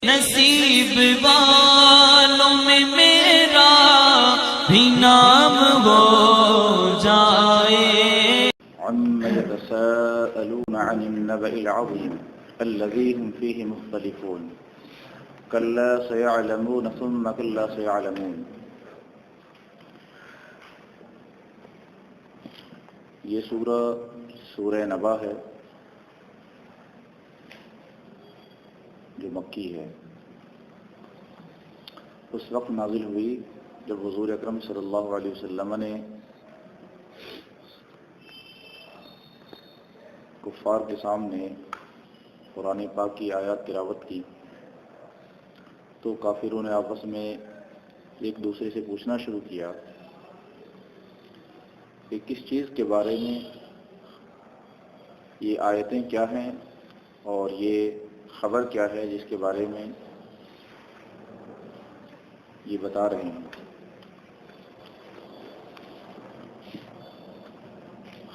نصیب والوں میں میرا بھی نام ہو جائے۔ عما يتساءلون عن النبأ العظيم الذي هم فيه مختلفون كلا سيعلمون ثم كلا سيعلمون۔ یہ سورہ نبا ہے جو مکی ہے۔ اس وقت نازل ہوئی جب حضور اکرم صلی اللہ علیہ وسلم نے کفار کے سامنے قرآن پاک کی آیات تلاوت کی تو کافروں نے آپس میں ایک دوسرے سے پوچھنا شروع کیا کہ کس چیز کے بارے میں یہ آیتیں کیا ہیں اور یہ خبر کیا ہے جس کے بارے میں یہ بتا رہے ہیں۔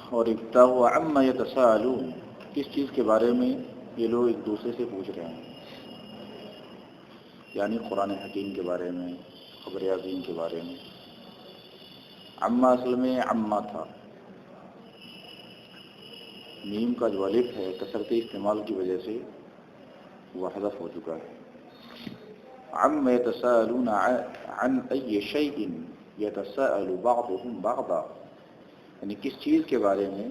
اور ابتدا ہوا عما یتساءلون، کس چیز کے بارے میں یہ لوگ ایک دوسرے سے پوچھ رہے ہیں، یعنی قرآن حکیم کے بارے میں، خبر عظیم کے بارے میں۔ عما اصل میں عما تھا، میم کا جو الف ہے کثرت استعمال کی وجہ سے وہ حذف ہو چکا ہے۔ عما يتساءلون عن أي شيء يتساءل بعضهم بعضا، یعنی کس چیز کے بارے میں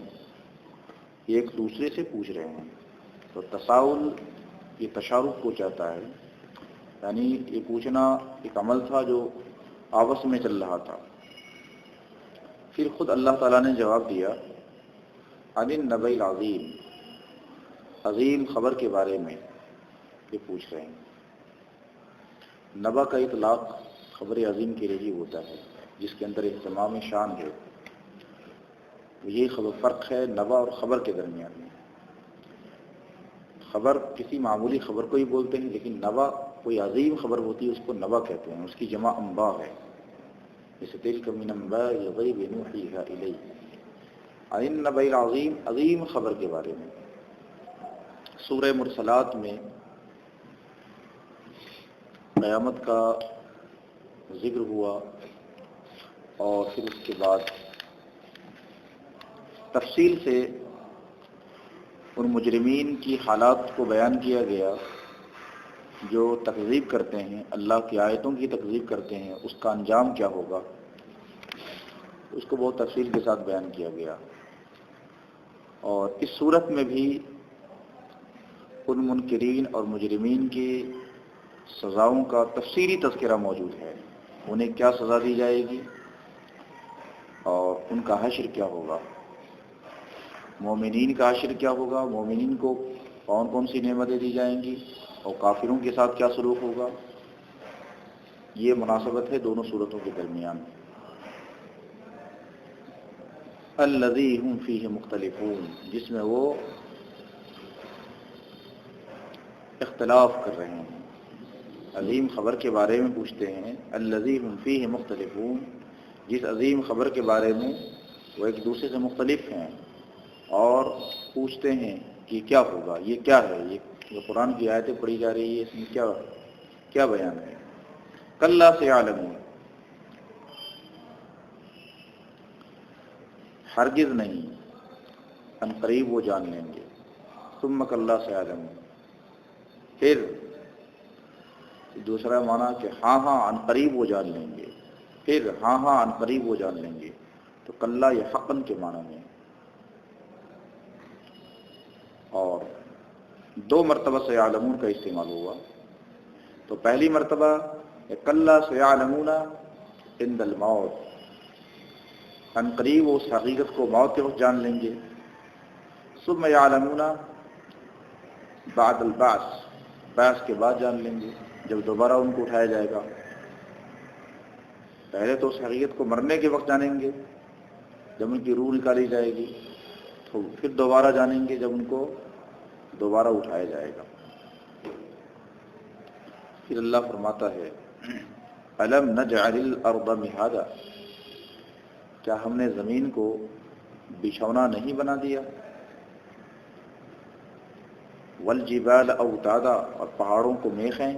ایک دوسرے سے پوچھ رہے ہیں۔ تو تساؤل یہ تشارک کو چاہتا ہے، یعنی یہ پوچھنا ایک عمل تھا جو آپس میں چل رہا تھا۔ پھر خود اللہ تعالیٰ نے جواب دیا عن النبأ العظیم، عظیم خبر کے بارے میں یہ پوچھ رہے ہیں۔ نبا کا اطلاق خبر عظیم کے لیے ہی ہوتا ہے جس کے اندر اہتمام شان ہے۔ یہ خبر فرق ہے نبا اور خبر کے درمیان میں۔ خبر کسی معمولی خبر کو ہی بولتے ہیں، لیکن نبا کوئی عظیم خبر ہوتی ہے اس کو نبا کہتے ہیں، اس کی جمع انباء ہے، جیسے تلک من انباء الغیب نوحیھا الیک۔ عن النبأ العظیم، عظیم خبر کے بارے میں۔ سورہ مرسلات میں قیامت کا ذکر ہوا اور پھر اس کے بعد تفصیل سے ان مجرمین کی حالات کو بیان کیا گیا جو تکذیب کرتے ہیں، اللہ کی آیتوں کی تکذیب کرتے ہیں، اس کا انجام کیا ہوگا، اس کو بہت تفصیل کے ساتھ بیان کیا گیا۔ اور اس صورت میں بھی ان منکرین اور مجرمین کی سزاؤں کا تفصیلی تذکرہ موجود ہے، انہیں کیا سزا دی جائے گی اور ان کا حشر کیا ہوگا، مومنین کا حشر کیا ہوگا، مومنین کو کون کون سی نعمتیں دی جائیں گی اور کافروں کے ساتھ کیا سلوک ہوگا۔ یہ مناسبت ہے دونوں صورتوں کے درمیان۔ الذی ہم فیہ مختلفون، جس میں وہ اختلاف کر رہے ہیں۔ عظیم خبر کے بارے میں پوچھتے ہیں، الذی ہم فیہ مختلفون، جس عظیم خبر کے بارے میں وہ ایک دوسرے سے مختلف ہیں اور پوچھتے ہیں کہ کیا ہوگا، یہ کیا ہے، یہ قرآن کی آیتیں پڑھی جا رہی ہے، اس میں کیا بیان ہے۔ کلا سیعلمون، ہرگز نہیں، ان قریب وہ جان لیں گے، ثم کلا سیعلمون، پھر دوسرا معنی کہ ہاں ان قریب وہ جان لیں گے، پھر ہاں ان قریب وہ جان لیں گے، تو کلا یہ حقن کے معنی میں۔ اور دو مرتبہ سیعلمون کا استعمال ہوا، تو پہلی مرتبہ کلا سیعلمون عند الموت، ان قریب وہ اس حقیقت کو موت کے وقت جان لیں گے، ثم یعلمون بعد البعث، بعث کے بعد جان لیں گے جب دوبارہ ان کو اٹھایا جائے گا۔ پہلے تو اس حقیقت کو مرنے کے وقت جانیں گے جب ان کی روح نکالی جائے گی، تو پھر دوبارہ جانیں گے جب ان کو دوبارہ اٹھایا جائے گا۔ پھر اللہ فرماتا ہے الم نجعل الارض مہادا، کیا ہم نے زمین کو بچھونا نہیں بنا دیا، والجبال اوتادا، اور پہاڑوں کو میخیں،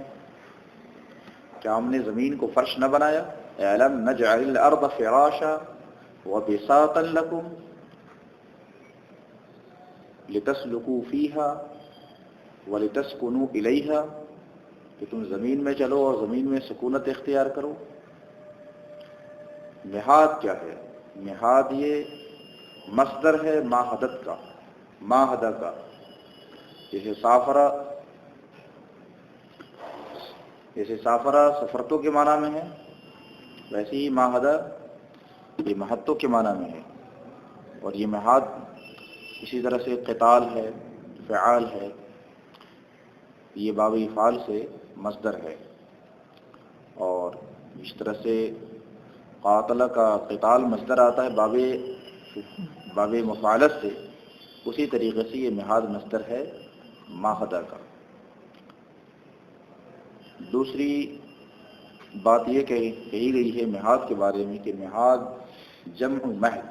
کیا ہم نے زمین کو فرش نہ بنایا؟ اعلم نجعل الارض فراشا وبساطا لکم لتسلکوا فیہا ولتسکنوا الیہا، کہ تم زمین میں چلو اور زمین میں سکونت اختیار کرو۔ مہاد کیا ہے؟ مہاد یہ مصدر ہے ماہدت کا، ماہدہ کا، جیسے سافرہ سفرتوں کے معنی میں ہے، ویسے ہی ماہدہ یہ مہتوں کے معنی میں ہے۔ اور یہ مہاد اسی طرح سے قتال ہے، فعال ہے، یہ باب افعال سے مصدر ہے۔ اور اس طرح سے قاتل کا قتال مصدر آتا ہے باب مفعلت سے، اسی طریقے سے یہ مہاد مصدر ہے ماہدہ کا۔ دوسری بات یہ کہی گئی ہے مہاد کے بارے میں کہ مہاد جمع مہد،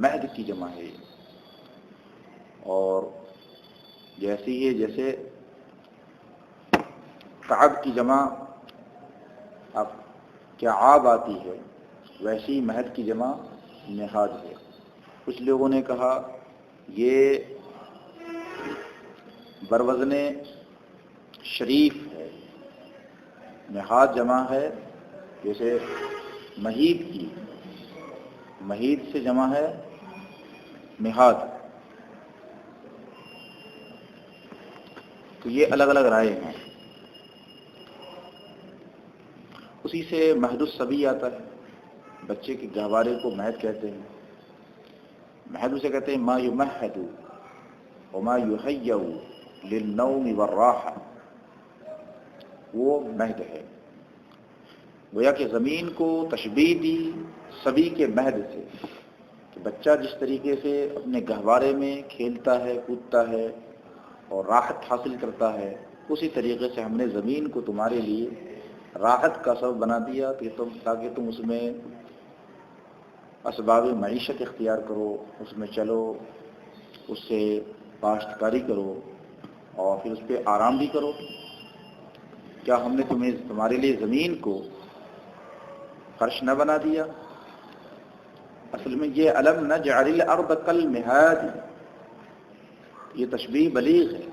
مہد کی جمع ہے یہ، اور جیسی ہے جیسے کعب کی جمع اب کیا عاب آتی ہے، ویسی مہد کی جمع مہاد ہے۔ کچھ لوگوں نے کہا یہ بروزن شریف ہے، مہاد جمع ہے جیسے مہید کی، مہید سے جمع ہے مہاد، تو یہ الگ الگ رائے ہیں۔ اسی سے مہد الصبی آتا ہے، بچے کے گہوارے کو مہد کہتے ہیں۔ مہد اسے کہتے ہیں ما یمہد وما یحیّ للنوم والراحہ، وہ مہد ہے۔ گویا کہ زمین کو تشبیہ دی صبی کے مہد سے، کہ بچہ جس طریقے سے اپنے گہوارے میں کھیلتا ہے، کودتا ہے اور راحت حاصل کرتا ہے، اسی طریقے سے ہم نے زمین کو تمہارے لیے راحت کا سبب بنا دیا تاکہ تم اس میں اسباب معیشت اختیار کرو، اس میں چلو، اس سے کاشتکاری کرو اور پھر اس پہ آرام بھی کرو۔ کیا ہم نے تمہارے لیے زمین کو فرش نہ بنا دیا؟ اصل میں یہ الم نجعل الارض کالمہاد، یہ تشبیہ بلیغ ہے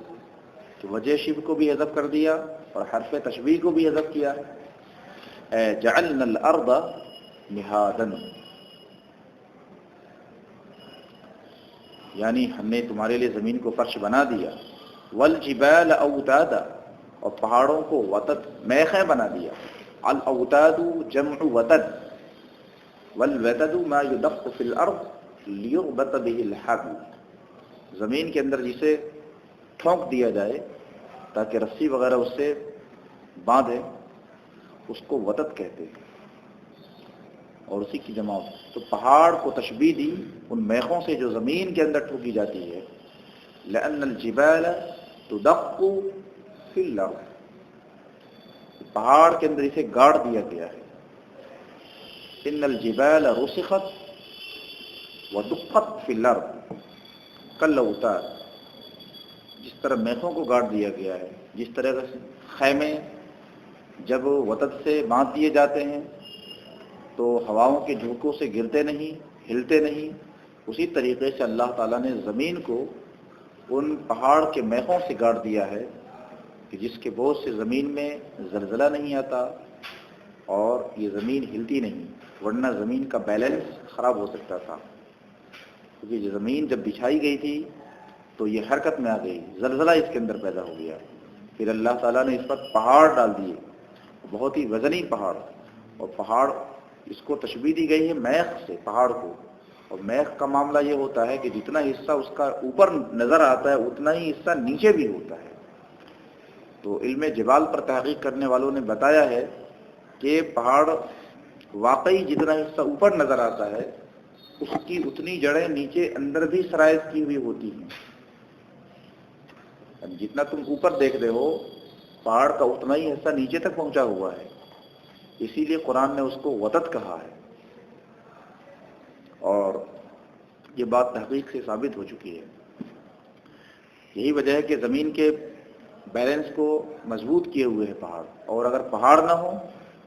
کہ وجہ شبہ کو بھی حذف کر دیا اور حرف تشبیہ کو بھی حذف کیا ہے۔ جعلنا الارض مہادا، یعنی ہم نے تمہارے لیے زمین کو فرش بنا دیا۔ والجبال اوتادا، اور پہاڑوں کو وتد میخیں بنا دیا۔ الاوتاد جمع وتد، والوتد ما يدق في الارض ليربط به الحبل، زمین کے اندر جسے ٹھونک دیا جائے تاکہ رسی وغیرہ اس سے باندھے، اس کو وتد کہتے ہیں، اور اسی کی جمع۔ تو پہاڑ کو تشبیہ دی ان میخوں سے جو زمین کے اندر ٹھوکی جاتی ہے۔ لأن الجبال تدق في الارض، پہاڑ کے اندر اسے گاڑ دیا گیا ہے۔ ان الجبال رسخت ودقت في الارض کالاوتاد، جس طرح میخوں کو گاڑ دیا گیا ہے، جس طرح خیمے جب وتد سے باندھ دیے جاتے ہیں تو ہواؤں کے جھونکوں سے گرتے نہیں، ہلتے نہیں، اسی طریقے سے اللہ تعالیٰ نے زمین کو ان پہاڑ کے میخوں سے گاڑ دیا ہے کہ جس کے بوجھ سے زمین میں زلزلہ نہیں آتا اور یہ زمین ہلتی نہیں، ورنہ زمین کا بیلنس خراب ہو سکتا تھا، کیونکہ یہ زمین جب بچھائی گئی تھی تو یہ حرکت میں آ گئی، زلزلہ اس کے اندر پیدا ہو گیا۔ پھر اللہ تعالیٰ نے اس پر پہاڑ ڈال دیے، بہت ہی وزنی پہاڑ، اور پہاڑ اس کو تشبیہ دی گئی ہے میخ سے پہاڑ کو، اور میخ کا معاملہ یہ ہوتا ہے کہ جتنا حصہ اس کا اوپر نظر آتا ہے اتنا ہی حصہ نیچے بھی ہوتا ہے۔ تو علم جبال پر تحقیق کرنے والوں نے بتایا ہے کہ پہاڑ واقعی جتنا حصہ اوپر نظر آتا ہے اس کی اتنی جڑیں نیچے اندر بھی سرائز کی ہوئی ہوتی ہیں، جتنا تم اوپر دیکھ رہے ہو پہاڑ کا اتنا ہی حصہ نیچے تک پہنچا ہوا ہے، اسی لیے قرآن نے اس کو وتد کہا ہے، اور یہ بات تحقیق سے ثابت ہو چکی ہے۔ یہی وجہ ہے کہ زمین کے بیلنس کو مضبوط کیے ہوئے ہے پہاڑ، اور اگر پہاڑ نہ ہو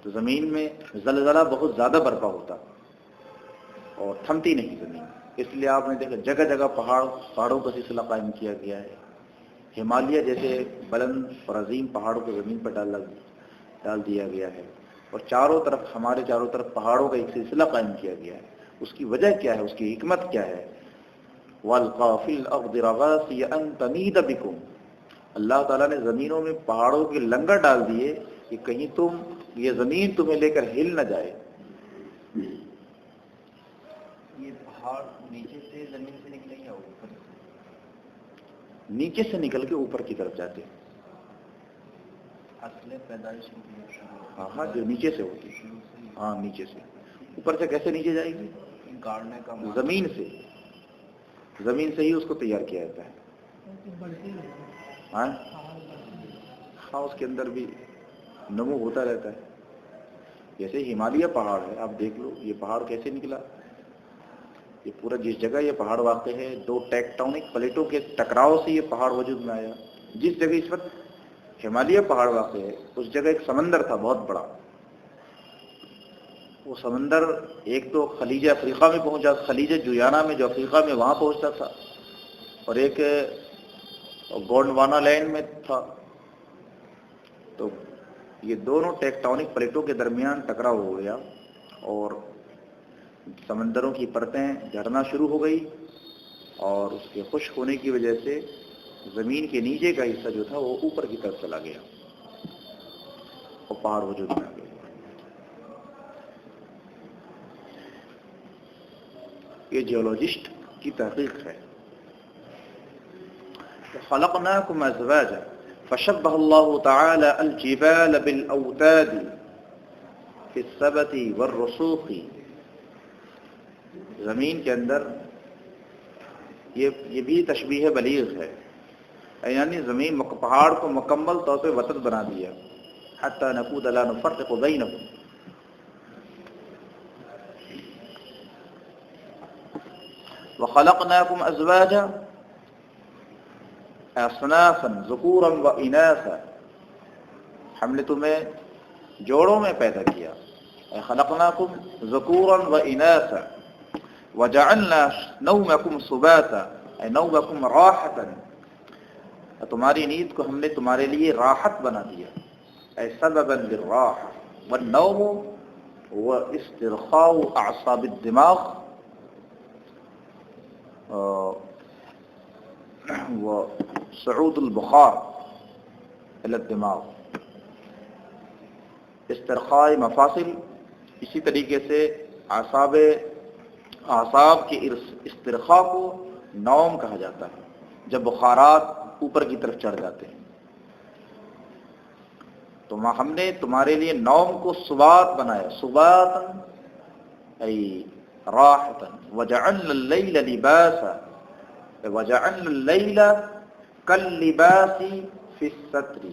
تو زمین میں زلزلہ بہت زیادہ برپا ہوتا اور تھمتی نہیں زمین. اس لیے آپ نے دیکھا جگہ جگہ پہاڑوں کا سلسلہ قائم کیا گیا ہے. ہمالیہ جیسے بلند اور عظیم پہاڑوں کو زمین پر ڈال دیا گیا ہے، اور ہمارے چاروں طرف پہاڑوں کا ایک سلسلہ قائم کیا گیا ہے. اس کی وجہ کیا ہے، اس کی حکمت کیا ہے؟ وَالْقَىٰ فِي الْأَرْضِ رَوَاسِيَ أَن تَمِيدَ بِكُمْ. اللہ تعالیٰ نے زمینوں میں پہاڑوں کے لنگر ڈال دیے کہ کہیں یہ زمین تمہیں لے کر ہل نہ جائے. یہ پہاڑ نیچے سے زمین سے نکلے یا اوپر؟ نیچے سے نکل کے اوپر کی طرف جاتے ہیں. اصل پیدائش ہاں جو نیچے سے ہوتی ہے. ہاں نیچے سے. اوپر سے کیسے نیچے جائے گی؟ گاڑنے کا زمین سے ہی اس کو تیار کیا جاتا ہے. ہاں اس کے اندر بھی نمو ہوتا رہتا ہے. جیسے ہمالیہ پہاڑ ہے، آپ دیکھ لو یہ پہاڑ کیسے نکلا. یہ پورا جس جگہ یہ پہاڑ واقع ہے، دو ٹیکٹونک پلیٹوں کے ٹکراؤ سے یہ پہاڑ وجود میں آیا. جس جگہ اس وقت ہمالیہ پہاڑ واقع ہے اس جگہ ایک سمندر تھا بہت بڑا. وہ سمندر ایک تو خلیج افریقہ میں پہنچا، خلیج جویانہ میں جو افریقہ میں وہاں پہنچتا تھا، اور ایک گونڈوانا لینڈ میں تھا. تو یہ دونوں ٹیکٹونک پلیٹوں کے درمیان ٹکراؤ ہو گیا اور سمندروں کی پرتیں جھڑنا شروع ہو گئی، اور اس کے خشک ہونے کی وجہ سے زمین کے نیچے کا حصہ جو تھا وہ اوپر کی طرف چلا گیا اور پہاڑ وجود میں آ گئے. یہ جیولوجسٹ کی تحقیق ہے. خلقناکم ازواجا فشبہ اللہ تعالی الجبال بالاوتاد فی الثبت والرسوخ. زمین کے اندر یہ بھی تشبیہ بلیغ ہے، یعنی زمین پہاڑ کو مکمل طور پہ وتد بنا دیا. حتی نقود لا نفرق بینہم. وخلقناکم ازواجا اصنافا ذکورا واناثا. ہم نے تمہیں جوڑوں میں پیدا کیا. خلقناکم ذکورا واناثا وجعلنا نومکم سباتا، نومکم راحتا. تمہاری نیند کو ہم نے تمہارے لیے راحت بنا دیا، اے سببا للراحہ. والنوم هو استرخاء اعصاب الدماغ وصعود البخار الى الدماغ. استرخاء مفاصل، اسی طریقے سے اعصاب کے استرخاء کو نوم کہا جاتا ہے، جب بخارات اوپر کی طرف چڑھ جاتے ہیں. تو ہم نے تمہارے لیے نوم کو سبات بنایا، سباتا ای راحتا. وجعلنا اللیل لباسا، وجعلنا اللیل کاللباس فی الستر.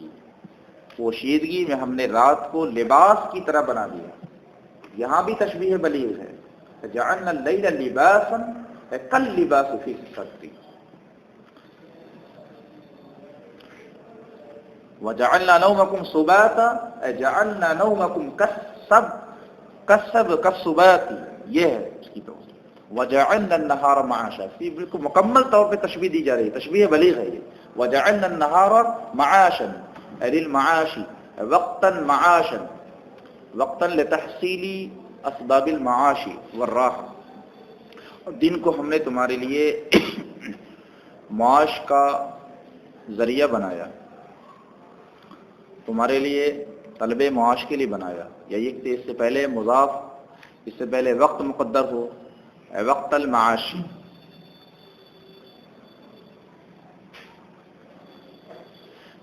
پوشیدگی میں ہم نے رات کو لباس کی طرح بنا دیا. یہاں بھی تشبیہ بلیغ ہے. جعلنا اللیل لباسا کاللباس فی الستر. وجعلنا نومکم سباتا، جعلنا نومکم کالسبات. یہ ہے اس کی توجہ. وجعلنا النہار معاشا، بالکل مکمل طور پہ تشبیہ دی جا رہی ہے، تشبیہ بلیغ ہے یہ. وجعلنا النہار معاشا للمعاش وقتا معاشا، وقتا لتحصیل اسباب المعاش والراحہ. اور دن کو ہم نے تمہارے لیے معاش کا ذریعہ بنایا، تمہارے لیے طلب معاش کے لیے بنایا. یا یہ کہ اس سے پہلے مضاف، اس سے پہلے وقت مقدر ہو، وقت المعاش.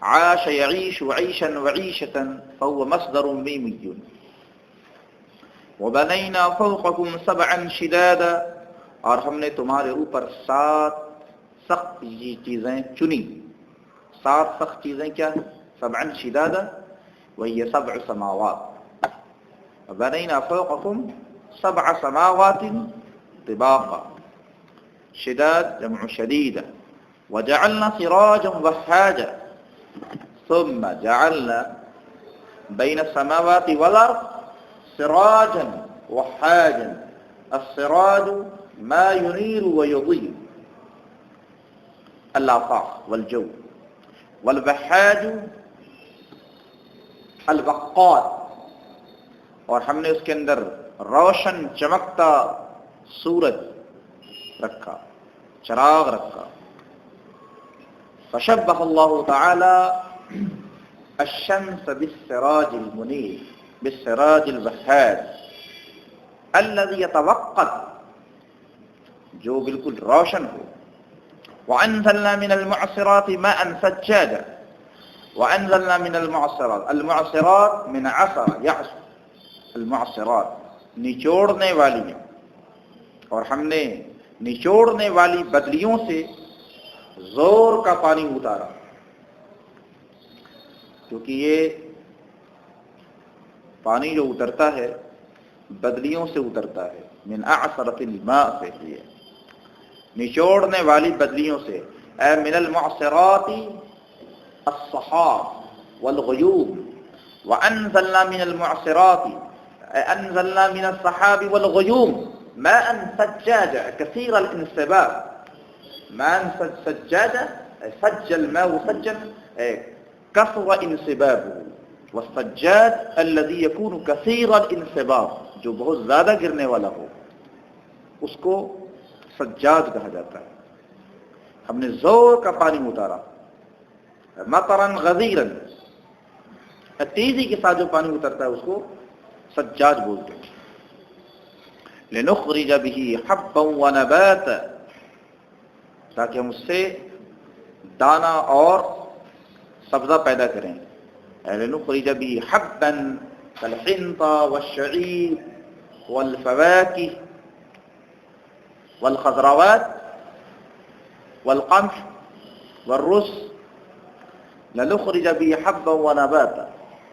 عاش يعيش عيشا وعيشة فهو مصدر ميمي. وبنينا فوقكم سبعا شدادا، اور ہم نے تمہارے اوپر 7 سخت چیزیں چنی. 7 سخت چیزیں کیا ہیں؟ سبعا شدادا وهي 7 سماوات. وبنينا فوقكم 7 سماوات طباقا. شداد جمع شديدة. وجعلنا سراجا وهاجا. ثم جعلنا بين السماوات والأرض سراجا وحاجا السراج ما ينير ويضيء الآفاق والجو والبحاج البقات، اور ہم نے اس کے اندر روشن چمکتا سورج رکھا، چراغ رکھا. فشبہ اللہ تعالی الشمس بالسراج المنیر بالسراج البحاج الذي يتوقد، جو بالکل روشن ہو. وانزلنا من المعصرات ماء ثجاجا، وانزلنا من المعصرات، المعصرات من عصر يعصر، المعصرات نچوڑنے والی ہیں، اور ہم نے نچوڑنے والی بدلیوں سے زور کا پانی اتارا، کیونکہ یہ پانی جو اترتا ہے بدلیوں سے اترتا ہے. من اعصرۃ الماء سے ہے، نچوڑنے والی بدلیوں سے. اے من المعصرات الصحاب والغیوم، وانزلنا من المعصرات انزلنا من الصحاب والغیوم ماء ثجاجا كثير الانسباب. ماء ثجاجا سج الماء سجا كثر انسبابه، والسجاد الذي يكون كثير الانسباب، جو بہت زیادہ گرنے والا ہو اس کو سجاد کہا جاتا ہے. ہم نے زور کا پانی اتارا. مطرا غزیرا، تیزی کے ساتھ جو پانی اترتا ہے اس کو سجاد بولتے ہیں. لنخرج به حبا ونباتا، تاکہ ہم اس سے دانا اور سبزہ پیدا کریں. لنخرج به حبا كالحنطة والشعير والفواكه والخضروات والقمح والرز. لنخرج به حبا ونباتا،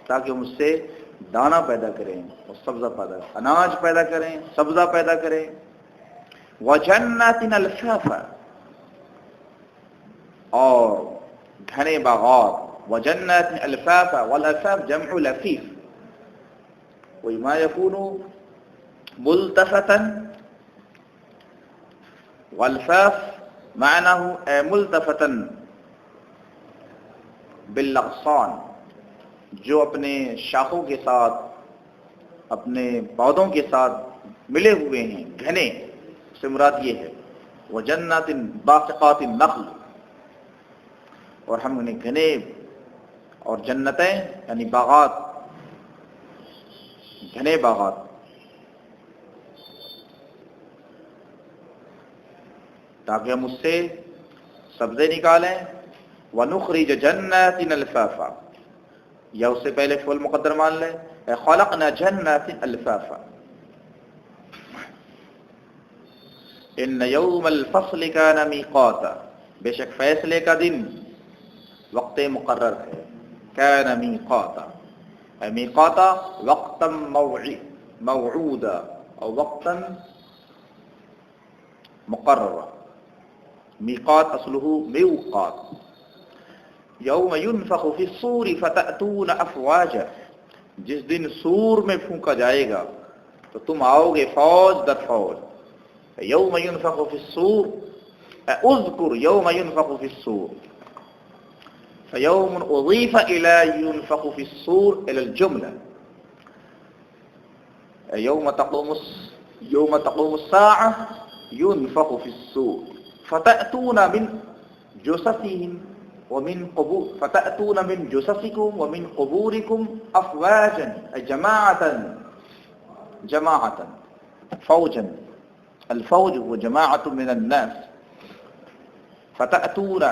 تاکہ ہم اس سے دانا پیدا کریں اور سبزہ پیدا کریں، اناج پیدا کریں، سبزہ پیدا کریں. وجنات الفافا، اور گھنے باغات. وجنات الفافا، والالفاف جمع لفیف، وما يكون ملتفتا، والفاف معناه ملتفتا بالاغصان، جو اپنے شاخوں کے ساتھ اپنے پودوں کے ساتھ ملے ہوئے ہیں، گھنے سے مراد یہ ہے. وجنات باسقات النخل، اور ہم انہیں گھنے اور جنتیں یعنی باغات، گھنے باغات. تاکہ ہم اس سے سبزے نکالیں. وَنُخْرِجَ جَنَّاتٍ الْفَافًا، یا اس سے پہلے فعل مقدر مان لیں، خَلَقْنَا جَنَّاتٍ الْفَافًا. إِنَّ يَوْمَ الْفَصْلِ كَانَ مِيقَاتًا، بے شک فیصلے کا دن وقت مقرر ہے. كَانَ مِيقَاتًا، ميقاتا وقتا موعودا او وقتا مقررا. ميقات اصله ميقات. يوم ينفخ في الصور فتأتون افواجا، جس دن سور میں پھونکا جائے گا تو تم آؤ گے فوج در فوج. يوم ينفخ في الصور، اذكر يوم ينفخ في الصور. فيوم أضيف إلى ينفخ في الصور إلى الجملة. يوم تقوم الساعة ينفخ في الصور فتأتون من جثثهم ومن قبور، فتأتون من جثثكم ومن قبوركم أفواجا، أي جماعة فوجا. الفوج هو جماعة من الناس. فتأتون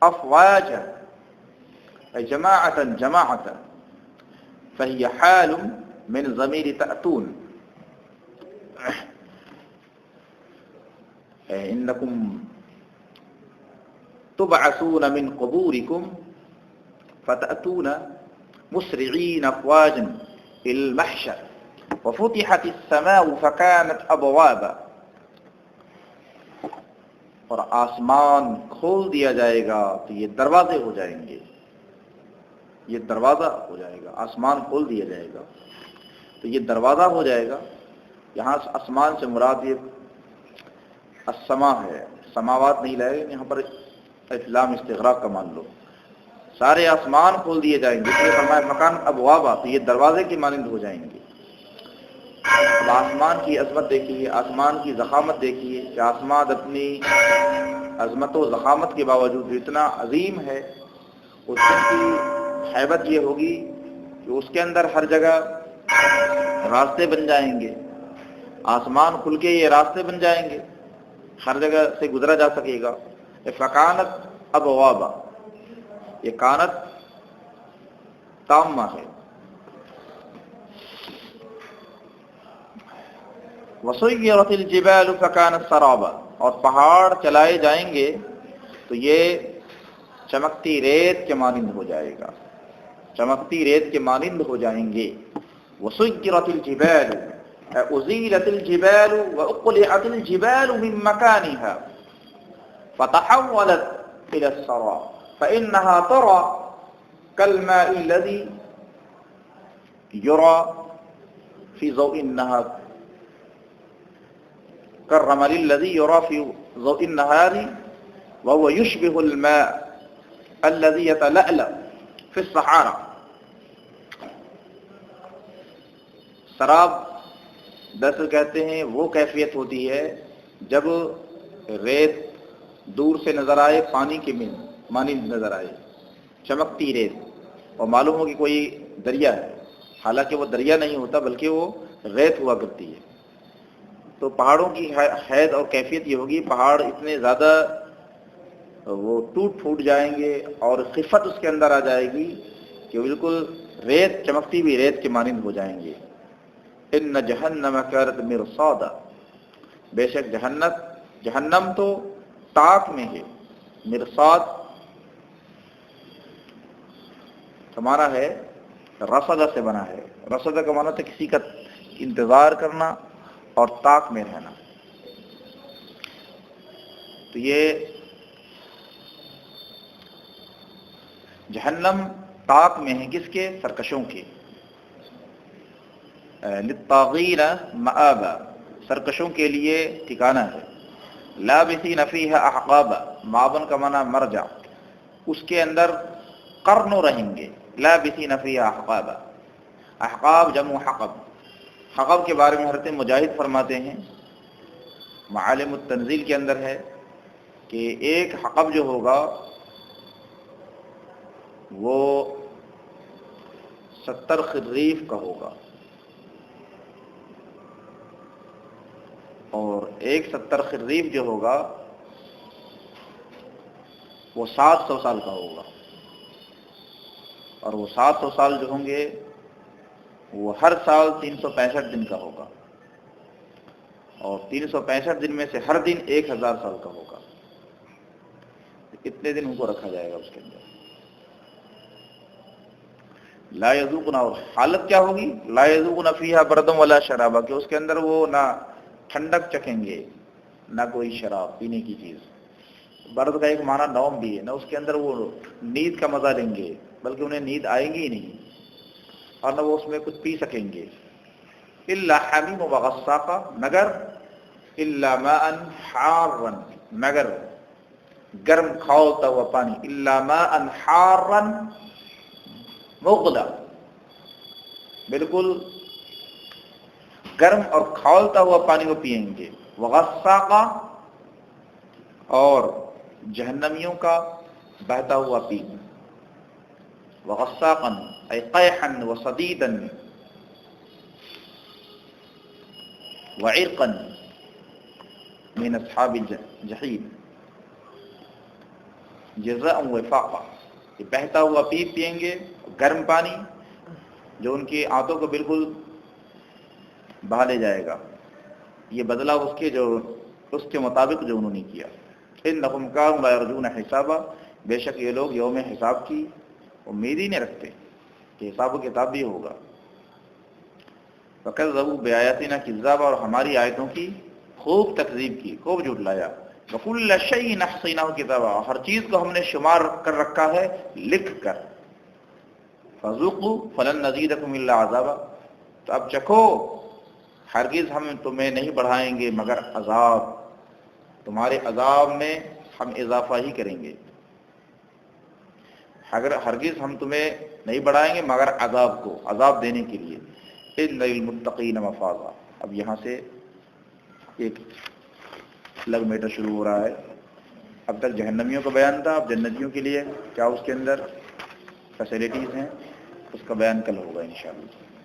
أفواجا أي جماعة، فهي حال من ضمير تأتون. إنكم تبعثون من قبوركم فتأتون مسرعين أفواجا إلى المحشر. وفتحت السماء فكانت أبوابا، اور آسمان کھول دیا جائے گا تو یہ دروازے ہو جائیں گے. یہ دروازہ ہو جائے گا، آسمان کھول دیا جائے گا، تو یہ دروازہ ہو جائے گا۔ یہاں آسمان سے مراد یہ السما ہے، سماوات نہیں لائے، یہاں پر اسلام استغراق کا مان لو، سارے آسمان کھول دیے جائیں گے۔ یہ فرمایا مکان ابوابا، تو یہ دروازے کی مانند ہو جائیں گے۔ اب آسمان کی عظمت دیکھیے، آسمان کی ضخامت دیکھیے کہ آسمان اپنی عظمت و ضخامت کے باوجود اتنا عظیم ہے، اس کی ہیبت یہ ہوگی کہ اس کے اندر ہر جگہ راستے بن جائیں گے، آسمان کھل کے یہ راستے بن جائیں گے، ہر جگہ سے گزرا جا سکے گا۔ فکانت ابوابا، یہ کانت تامہ ہے۔ وسیرت الجبال فکانت سرابا، اور پہاڑ چلائے جائیں گے تو یہ چمکتی ریت کے مانند ہو جائے گا، چمکتی ریت کے مانند ہو جائیں گے۔ وسیرت الجبال ازیلت الجبال واقلعت الجبال من مكانها فتحولت الى السراب فانها ترى كالماء الذي يرى في ضوء النهار كالرمل الذي يرى في ضوء النهار وهو يشبه الماء الذي يتلألأ في الصحارى۔ سراب دراصل کہتے ہیں وہ کیفیت ہوتی ہے جب ریت دور سے نظر آئے، پانی کے مانند نظر آئے، چمکتی ریت، اور معلوم ہو کہ کوئی دریا ہے، حالانکہ وہ دریا نہیں ہوتا بلکہ وہ ریت ہوا کرتی ہے۔ تو پہاڑوں کی حید اور کیفیت یہ ہوگی، پہاڑ اتنے زیادہ وہ ٹوٹ پھوٹ جائیں گے اور خفت اس کے اندر آ جائے گی کہ بالکل ریت، چمکتی ہوئی ریت کے مانند ہو جائیں گے۔ ان جہنم کانت مرصادا، بے شک جہنم تو تاک میں ہے۔ مرصاد ہمارا ہے رصدہ سے بنا ہے، رصدہ کا معنی ہے کسی کا انتظار کرنا اور تاک میں رہنا۔ تو یہ جہنم تاک میں ہے، کس کے؟ سرکشوں کے۔ للطاغین مآبا، سرکشوں کے لیے ٹھکانہ ہے۔ لابثین فیہا احقابا، مابن کا معنی مرجع، اس کے اندر قرنوں رہیں گے۔ لابثین فیہا احقابا، احقاب جمع حقب۔ حقب کے بارے میں حضرت مجاہد فرماتے ہیں، معالم التنزیل کے اندر ہے کہ ایک حقب جو ہوگا وہ 70 خریف کا ہوگا، اور ایک 70 خریف جو ہوگا وہ 700 سال کا ہوگا، اور وہ 700 سال جو ہوں گے وہ ہر سال 365 دن کا ہوگا، اور 365 دن میں سے ہر دن 1000 سال کا ہوگا۔ کتنے دن ان کو رکھا جائے گا اس کے اندر؟ لا یذوقون، اور حالت کیا ہوگی؟ لا یذوقون فیہا بردا ولا شرابا، کہ اس کے اندر وہ نہ ٹھنڈک چکھیں گے نہ کوئی شراب پینے کی چیز۔ برد کا ایک معنی نوم بھی ہے، نہ اس کے اندر وہ نیند کا مزہ لیں گے، بلکہ انہیں نیند آئے گی ہی نہیں، اور نہ وہ اس میں کچھ پی سکیں گے۔ الا حمیم وغساقا، مگر الا ماء حارا، مگر گرم کھولتا ہوا پانی۔ الا ماء حارا مغلا، بالکل گرم اور کھولتا ہوا پانی وہ پیئیں گے۔ وغساقا، اور جہنمیوں کا بہتا ہوا پانی۔ وغساقا ای قیحا وصدیدا وعرقا من اصحاب الجحیم جزاء وفاقا، یہ بہتا ہوا پئیں گے، گرم پانی جو ان کی آنتوں کو بالکل بہا لے جائے گا، یہ بدلہ اس کے مطابق جو انہوں نے کیا۔ انہم کانوا لا یرجون حسابا، بے شک یہ لوگ یوم حساب کی امید ہی نہیں رکھتے کہ حساب و کتاب بھی ہوگا۔ فکذبوا بآیاتنا کذابا، اور ہماری آیتوں کی خوب تکذیب کی، خوب جھٹلایا۔ وکل شیء احصیناہ کتابا، ہر چیز کو ہم نے شمار کر رکھا ہے لکھ کر۔ فذوقوا فلن نزيدكم الا عذابا، تو اب چکھو، ہرگز ہم تمہیں نہیں بڑھائیں گے مگر عذاب، تمہارے عذاب میں ہم اضافہ ہی کریں گے، ہرگز ہم تمہیں نہیں بڑھائیں گے مگر عذاب کو، عذاب دینے کے لیے۔ ان للمتقین مفازا، اب یہاں سے ایک الگ میٹر شروع ہو رہا ہے۔ اب تک جہنمیوں کا بیان تھا، اب جنتیوں کے لیے کیا اس کے اندر فیسلٹیز ہیں، اس کا بیان کل ہوگا انشاءاللہ۔